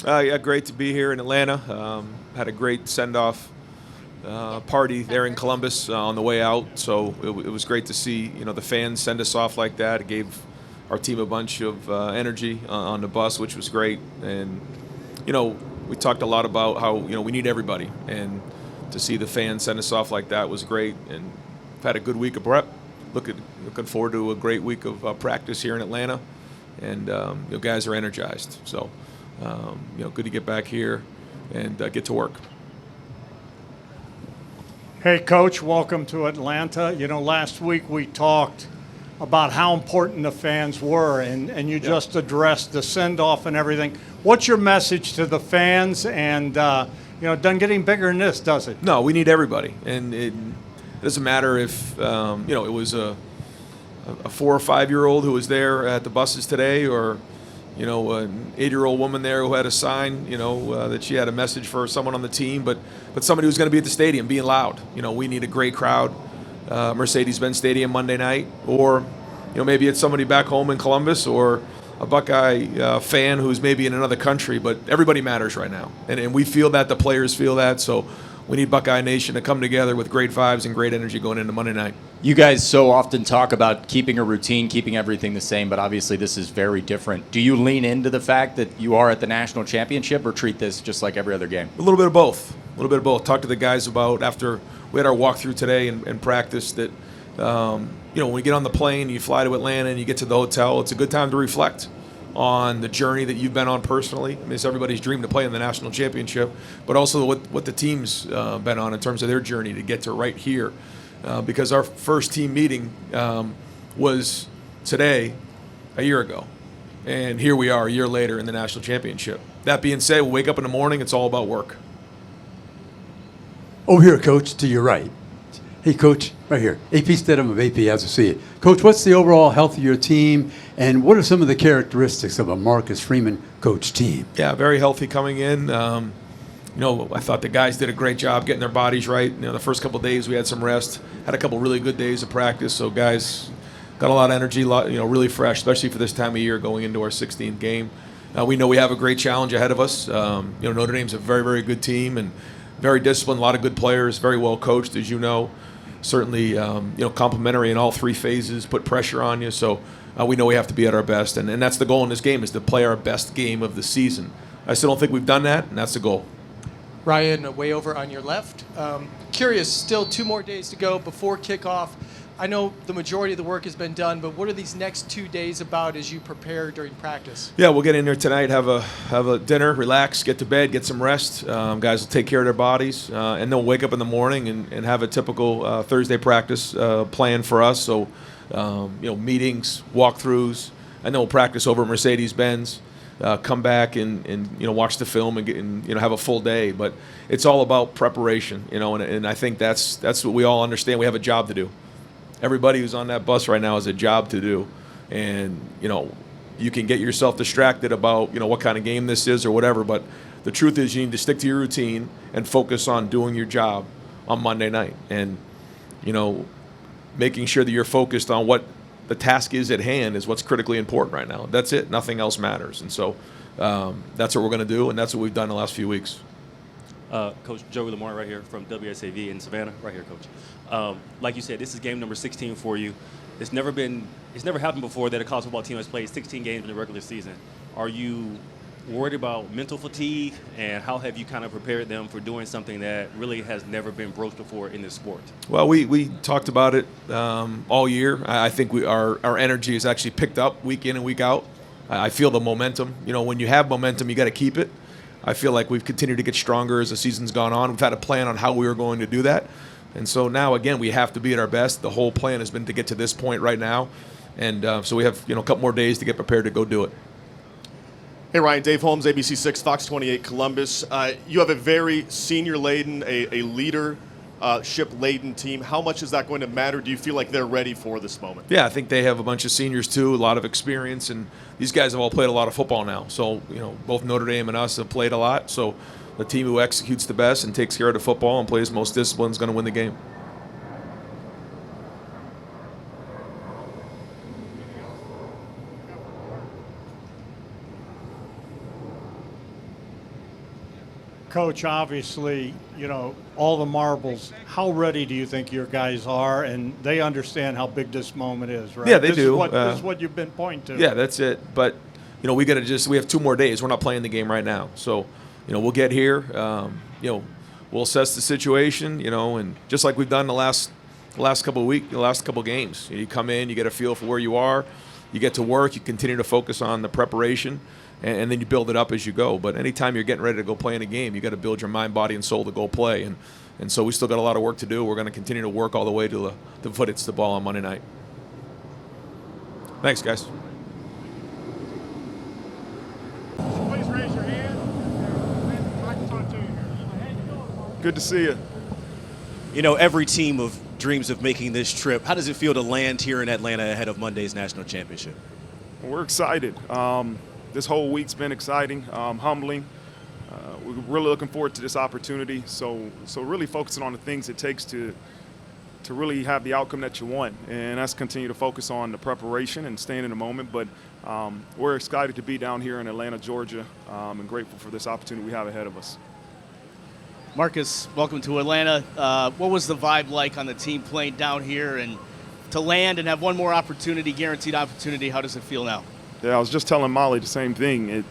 Yeah, great to be here in Atlanta. Had a great send-off party there in Columbus on the way out, so it was great to see the fans send us off like that. It gave our team a bunch of energy on the bus, which was great. And we talked a lot about how we need everybody, and to see the fans send us off like that was great. And I've had a good week of prep. Looking forward to a great week of practice here in Atlanta, and guys are energized. So. Good to get back here and get to work. Hey, Coach, welcome to Atlanta. Last week we talked about how important the fans were, and you just addressed the send-off and everything. What's your message to the fans? And, it doesn't get any bigger than this, does it? No, we need everybody. And it doesn't matter if, it was a 4 or 5 year old who was there at the buses today, or an 8-year-old woman there who had a sign, that she had a message for someone on the team, but somebody who's going to be at the stadium being loud. We need a great crowd. Mercedes-Benz Stadium Monday night, or maybe it's somebody back home in Columbus, or a Buckeye fan who's maybe in another country. But everybody matters right now, and we feel that. The players feel that. So we need Buckeye Nation to come together with great vibes and great energy going into Monday night. You guys so often talk about keeping a routine, keeping everything the same, but obviously this is very different. Do you lean into the fact that you are at the national championship, or treat this just like every other game? A little bit of both. Talk to the guys about, after we had our walkthrough today and practice, that when we get on the plane, you fly to Atlanta and you get to the hotel, it's a good time to reflect on the journey that you've been on personally. I mean, it's everybody's dream to play in the national championship, but also what the team's been on in terms of their journey to get to right here. Because our first team meeting was today, a year ago. And here we are a year later in the national championship. That being said, we wake up in the morning, it's all about work. Over here, Coach, to your right. Hey, Coach, right here. AP Stedham of AP As I See It. Coach, what's the overall health of your team, and what are some of the characteristics of a Marcus Freeman coach team? Yeah, very healthy coming in. I thought the guys did a great job getting their bodies right. The first couple of days we had some rest, had a couple really good days of practice, so guys got a lot of energy, really fresh, especially for this time of year going into our 16th game. We know we have a great challenge ahead of us. Notre Dame's a very, very good team and very disciplined, a lot of good players, very well coached, as you know. Certainly, complimentary in all three phases, put pressure on you. So we know we have to be at our best, and that's the goal in this game, is to play our best game of the season. I still don't think we've done that, and that's the goal. Ryan, way over on your left. Curious, still 2 more days to go before kickoff. I know the majority of the work has been done, but what are these next 2 days about as you prepare during practice? Yeah, we'll get in there tonight, have a dinner, relax, get to bed, get some rest. Guys will take care of their bodies, and they'll wake up in the morning and have a typical Thursday practice plan for us. So, meetings, walkthroughs, and then we'll practice over at Mercedes-Benz. Come back and watch the film and have a full day. But it's all about preparation, and I think that's what we all understand. We have a job to do. Everybody who's on that bus right now has a job to do, and you can get yourself distracted about what kind of game this is or whatever. But the truth is, you need to stick to your routine and focus on doing your job on Monday night, and making sure that you're focused on what the task is at hand is what's critically important right now. That's it. Nothing else matters. And so that's what we're going to do, and that's what we've done the last few weeks. Coach Joey Lamar right here from WSAV in Savannah. Right here, Coach. Like you said, this is game number 16 for you. It's never happened before that a college football team has played 16 games in the regular season. Are you worried about mental fatigue, and how have you kind of prepared them for doing something that really has never been broached before in this sport? Well, we talked about it all year. I think our energy has actually picked up week in and week out. I feel the momentum. When you have momentum, you got to keep it. I feel like we've continued to get stronger as the season's gone on. We've had a plan on how we were going to do that. And so now, again, we have to be at our best. The whole plan has been to get to this point right now. And so we have a couple more days to get prepared to go do it. Hey, Ryan. Dave Holmes, ABC 6, Fox 28, Columbus. You have a very senior-laden, a leadership-laden team. How much is that going to matter? Do you feel like they're ready for this moment? Yeah, I think they have a bunch of seniors, too, a lot of experience. And these guys have all played a lot of football now. So, both Notre Dame and us have played a lot. So the team who executes the best and takes care of the football and plays most discipline is going to win the game. Coach, obviously, you know, all the marbles. How ready do you think your guys are? And they understand how big this moment is, right? Yeah, they this do. This is what you've been pointing to. Yeah, that's it. But, you know, we have 2 more days. We're not playing the game right now. So, you know, we'll get here. You know, we'll assess the situation, you know, and just like we've done the last couple of weeks, the last couple of games. You come in, you get a feel for where you are, you get to work, you continue to focus on the preparation, and then you build it up as you go. But anytime you're getting ready to go play in a game, you got to build your mind, body, and soul to go play. And so we still got a lot of work to do. We're going to continue to work all the way to the foot hits the ball on Monday night. Thanks, guys. Please raise your hand. Microphone to you here. Good to see you. You know, every team dreams of making this trip. How does it feel to land here in Atlanta ahead of Monday's national championship? We're excited. This whole week's been exciting, humbling. We're really looking forward to this opportunity. So really focusing on the things it takes to really have the outcome that you want, and that's continue to focus on the preparation and staying in the moment. But we're excited to be down here in Atlanta, Georgia, and grateful for this opportunity we have ahead of us. Marcus, welcome to Atlanta. What was the vibe like on the team playing down here, and to land and have one more opportunity, guaranteed opportunity? How does it feel now? Yeah, I was just telling Molly the same thing.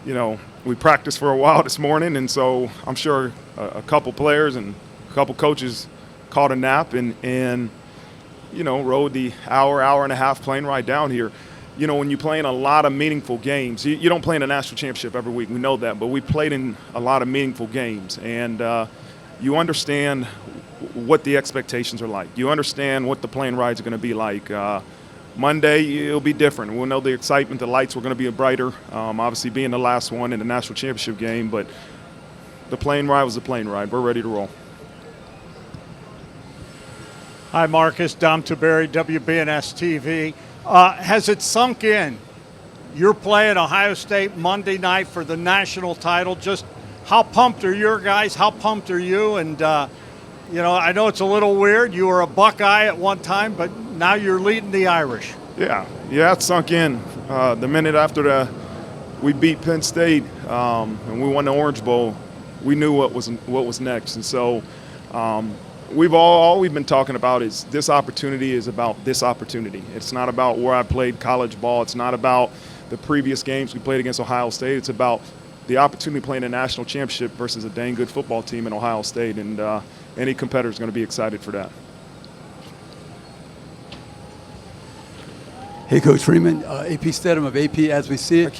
You know, we practiced for a while this morning, and so I'm sure a couple players and a couple coaches caught a nap and you know, rode the hour and a half plane ride down here. You know, when you play in a lot of meaningful games, you don't play in a national championship every week. We know that, but we played in a lot of meaningful games, and you understand what the expectations are like. You understand what the plane rides are going to be like. Monday, it'll be different. We'll know the excitement, the lights were going to be brighter, obviously being the last one in the national championship game, but the plane ride was a plane ride. We're ready to roll. Hi, Marcus. Dom Tiberi, WBNS TV. Has it sunk in? You're playing Ohio State Monday night for the national title. Just how pumped are your guys? How pumped are you? And, you know, I know it's a little weird. You were a Buckeye at one time, but now you're leading the Irish. Yeah, it sunk in. The minute after we beat Penn State and we won the Orange Bowl, we knew what was next. And so all we've been talking about is this opportunity is about this opportunity. It's not about where I played college ball. It's not about the previous games we played against Ohio State. It's about the opportunity playing a national championship versus a dang good football team in Ohio State. And any competitor is going to be excited for that. Hey, Coach Freeman, AP Stedham of AP As We See It.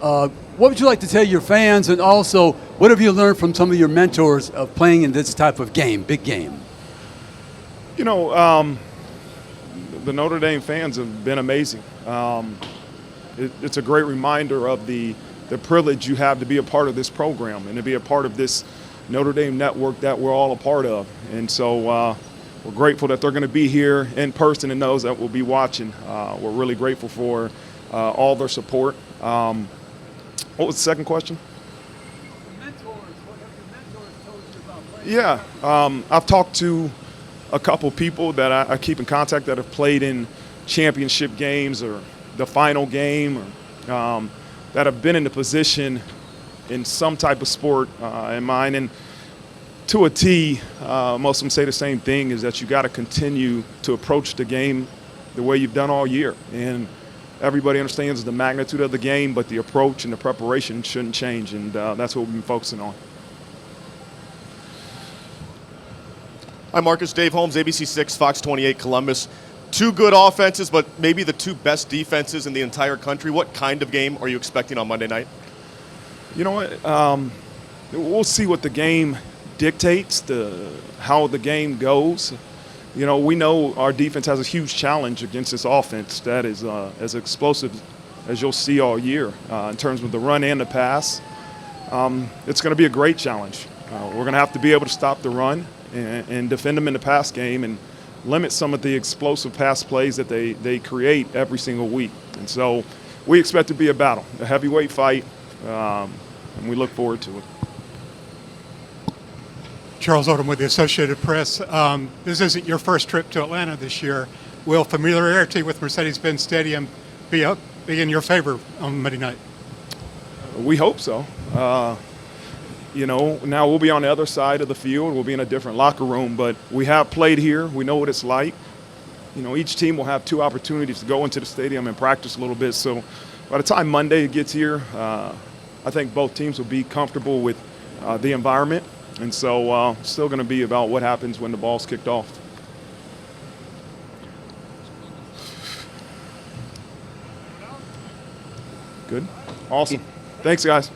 What would you like to tell your fans, and also what have you learned from some of your mentors of playing in this type of game, big game? You know, the Notre Dame fans have been amazing. It's a great reminder of the privilege you have to be a part of this program and to be a part of this Notre Dame network that we're all a part of. And so we're grateful that they're going to be here in person and those that will be watching. We're really grateful for all their support. What was the second question? Mentors. What have your mentors told you about playing? Yeah, I've talked to a couple people that I keep in contact that have played in championship games or the final game, or that have been in the position in some type of sport in mine. And to a T, most of them say the same thing, is that you got to continue to approach the game the way you've done all year. And everybody understands the magnitude of the game, but the approach and the preparation shouldn't change, and that's what we've been focusing on. Hi, Marcus. Dave Holmes, ABC6, Fox 28, Columbus. Two good offenses, but maybe the two best defenses in the entire country. What kind of game are you expecting on Monday night? You know what? We'll see what the game dictates, how the game goes. You know, we know our defense has a huge challenge against this offense that is as explosive as you'll see all year in terms of the run and the pass. It's going to be a great challenge. We're going to have to be able to stop the run and defend them in the pass game and limit some of the explosive pass plays that they create every single week. And so we expect it to be a battle, a heavyweight fight, and we look forward to it. Charles Odom with the Associated Press. This isn't your first trip to Atlanta this year. Will familiarity with Mercedes-Benz Stadium be in your favor on Monday night? We hope so. You know, now we'll be on the other side of the field. We'll be in a different locker room, but we have played here. We know what it's like. You know, each team will have 2 opportunities to go into the stadium and practice a little bit. So by the time Monday gets here, I think both teams will be comfortable with the environment. And so it's still going to be about what happens when the ball's kicked off. Good. Awesome. Thanks, guys.